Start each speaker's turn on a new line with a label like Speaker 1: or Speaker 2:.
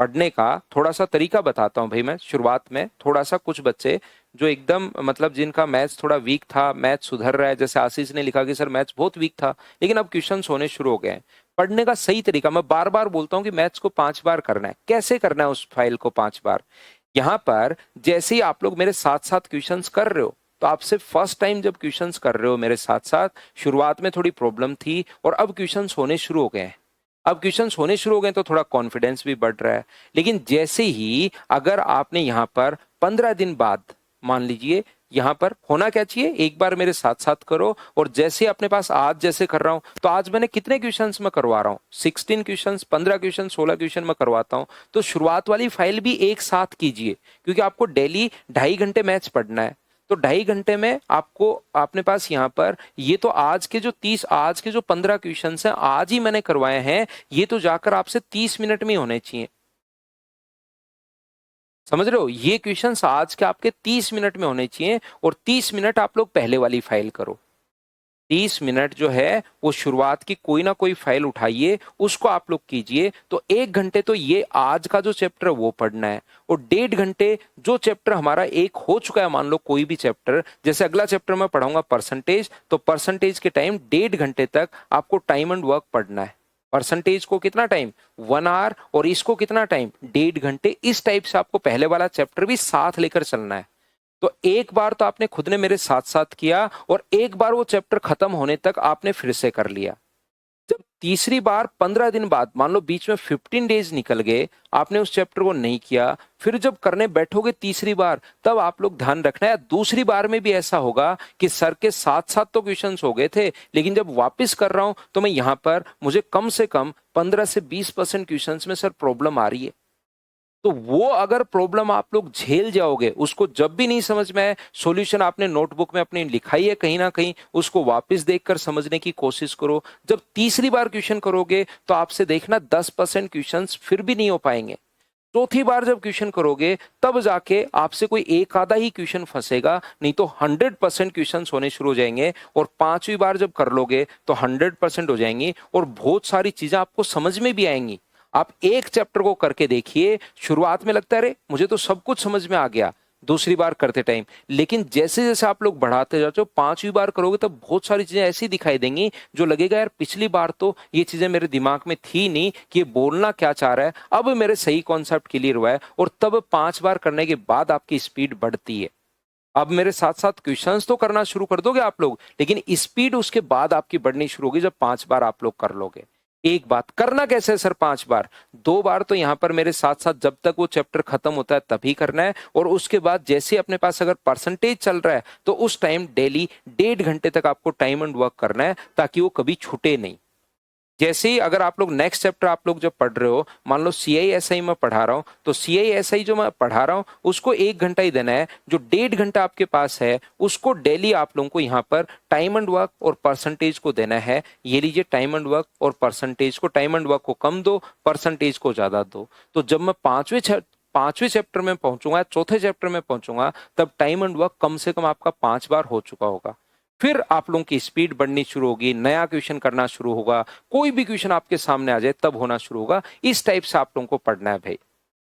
Speaker 1: पढ़ने का थोड़ा सा तरीका बताता हूँ भाई। मैं शुरुआत में थोड़ा सा, कुछ बच्चे जो एकदम मतलब जिनका मैथ्स थोड़ा वीक था, मैथ्स सुधर रहा है, जैसे आशीष ने लिखा कि सर मैथ्स बहुत वीक था लेकिन अब क्वेश्चंस होने शुरू हो गए हैं। पढ़ने का सही तरीका मैं बार बार बोलता हूँ कि मैथ्स को 5 बार करना है। कैसे करना है उस फाइल को 5 बार? यहाँ पर जैसे ही आप लोग मेरे साथ साथ क्वेश्चंस कर रहे हो, तो आपसे फर्स्ट टाइम जब क्वेश्चंस कर रहे हो मेरे साथ साथ, शुरुआत में थोड़ी प्रॉब्लम थी और अब क्वेश्चंस होने शुरू हो गए हैं। अब क्वेश्चंस होने शुरू हो गए तो थोड़ा कॉन्फिडेंस भी बढ़ रहा है। लेकिन जैसे ही अगर आपने यहाँ पर 15 दिन बाद, मान लीजिए, यहाँ पर होना क्या चाहिए, एक बार मेरे साथ साथ करो। और जैसे अपने पास आज जैसे कर रहा हूं, तो आज मैंने कितने क्वेश्चंस में करवा रहा हूँ, 16 क्वेश्चंस, 15 क्वेश्चन, 16 क्वेश्चन में करवाता हूँ। तो शुरुआत वाली फाइल भी एक साथ कीजिए, क्योंकि आपको डेली 2.5 घंटे मैथ्स पढ़ना है। तो 2.5 घंटे में आपको, अपने पास यहाँ पर ये तो आज के जो 15 क्वेश्चन हैं आज ही मैंने करवाए हैं, ये तो जाकर आपसे 30 मिनट में होने चाहिए। समझ रहे हो? ये क्वेश्चंस आज के आपके 30 मिनट में होने चाहिए। और 30 मिनट आप लोग पहले वाली फाइल करो। 30 मिनट जो है वो शुरुआत की कोई ना कोई फाइल उठाइए, उसको आप लोग कीजिए। तो 1 घंटे तो ये आज का जो चैप्टर है वो पढ़ना है। और 1.5 घंटे जो चैप्टर हमारा एक हो चुका है, मान लो कोई भी चैप्टर, जैसे अगला चैप्टर मैं पढ़ाऊंगा परसेंटेज, तो परसेंटेज के टाइम 1.5 घंटे तक आपको टाइम एंड वर्क पढ़ना है। परसेंटेज को कितना टाइम, 1 आवर, और इसको कितना टाइम, 1.5 घंटे। इस टाइप से आपको पहले वाला चैप्टर भी साथ लेकर चलना है। तो एक बार तो आपने खुद ने मेरे साथ साथ किया, और एक बार वो चैप्टर खत्म होने तक आपने फिर से कर लिया। जब तीसरी बार 15 दिन बाद, मान लो बीच में 15 डेज निकल गए, आपने उस चैप्टर को नहीं किया, फिर जब करने बैठोगे तीसरी बार, तब आप लोग ध्यान रखना है। दूसरी बार में भी ऐसा होगा कि सर के साथ साथ तो क्वेश्चंस हो गए थे, लेकिन जब वापस कर रहा हूं तो मैं यहां पर, मुझे कम से कम 15 से 20% क्वेश्चंस में सर प्रॉब्लम आ रही है। तो वो अगर प्रॉब्लम आप लोग झेल जाओगे, उसको जब भी नहीं समझ में आए, सॉल्यूशन आपने नोटबुक में अपनी लिखाई है कहीं ना कहीं, उसको वापस देखकर समझने की कोशिश करो। जब तीसरी बार क्वेश्चन करोगे तो आपसे देखना 10% क्वेश्चंस फिर भी नहीं हो पाएंगे। चौथी बार जब क्वेश्चन करोगे तब जाके आपसे कोई एक आधा ही क्वेश्चन फंसेगा, नहीं तो 100% क्वेश्चन होने शुरू हो जाएंगे। और 5वीं बार जब कर लोगे तो 100% हो जाएंगी, और बहुत सारी चीजें आपको समझ में भी आएंगी। आप एक चैप्टर को करके देखिए, शुरुआत में लगता है अरे मुझे तो सब कुछ समझ में आ गया दूसरी बार करते टाइम, लेकिन जैसे जैसे आप लोग बढ़ाते जाते हो, 5वीं बार करोगे तब बहुत सारी चीजें ऐसी दिखाई देंगी जो लगेगा यार पिछली बार तो ये चीजें मेरे दिमाग में थी नहीं कि ये बोलना क्या चाह रहा है, अब मेरे सही कॉन्सेप्ट क्लियर हुआ है। और तब 5 बार करने के बाद आपकी स्पीड बढ़ती है। अब मेरे साथ साथ क्वेश्चंस तो करना शुरू कर दोगे आप लोग, लेकिन स्पीड उसके बाद आपकी बढ़नी शुरू होगी जब 5 बार आप लोग कर लोगे। एक बात करना कैसे है सर 5 बार? 2 बार तो यहां पर मेरे साथ साथ जब तक वो चैप्टर खत्म होता है तभी करना है, और उसके बाद जैसे अपने पास अगर परसेंटेज चल रहा है तो उस टाइम डेली 1.5 घंटे तक आपको टाइम एंड वर्क करना है, ताकि वो कभी छूटे नहीं। जैसे ही अगर आप लोग नेक्स्ट चैप्टर आप लोग जब पढ़ रहे हो, मान लो CISI में पढ़ा रहा हूं, तो CISI जो मैं पढ़ा रहा हूं उसको 1 घंटा ही देना है। जो 1.5 घंटा आपके पास है उसको डेली आप लोगों को यहाँ पर टाइम एंड वर्क और परसेंटेज को देना है। ये लीजिए टाइम एंड वर्क और परसेंटेज को, टाइम एंड वर्क को कम दो, परसेंटेज को ज्यादा दो। तो जब मैं पांचवें चैप्टर में पहुंचूंगा, चौथे चैप्टर में पहुंचूंगा, तब टाइम एंड वर्क कम से कम आपका 5 बार हो चुका होगा। फिर आप लोगों की स्पीड बढ़नी शुरू होगी, नया क्वेश्चन करना शुरू होगा, कोई भी क्वेश्चन आपके सामने आ जाए तब होना शुरू होगा। इस टाइप से आप लोगों को पढ़ना है भाई।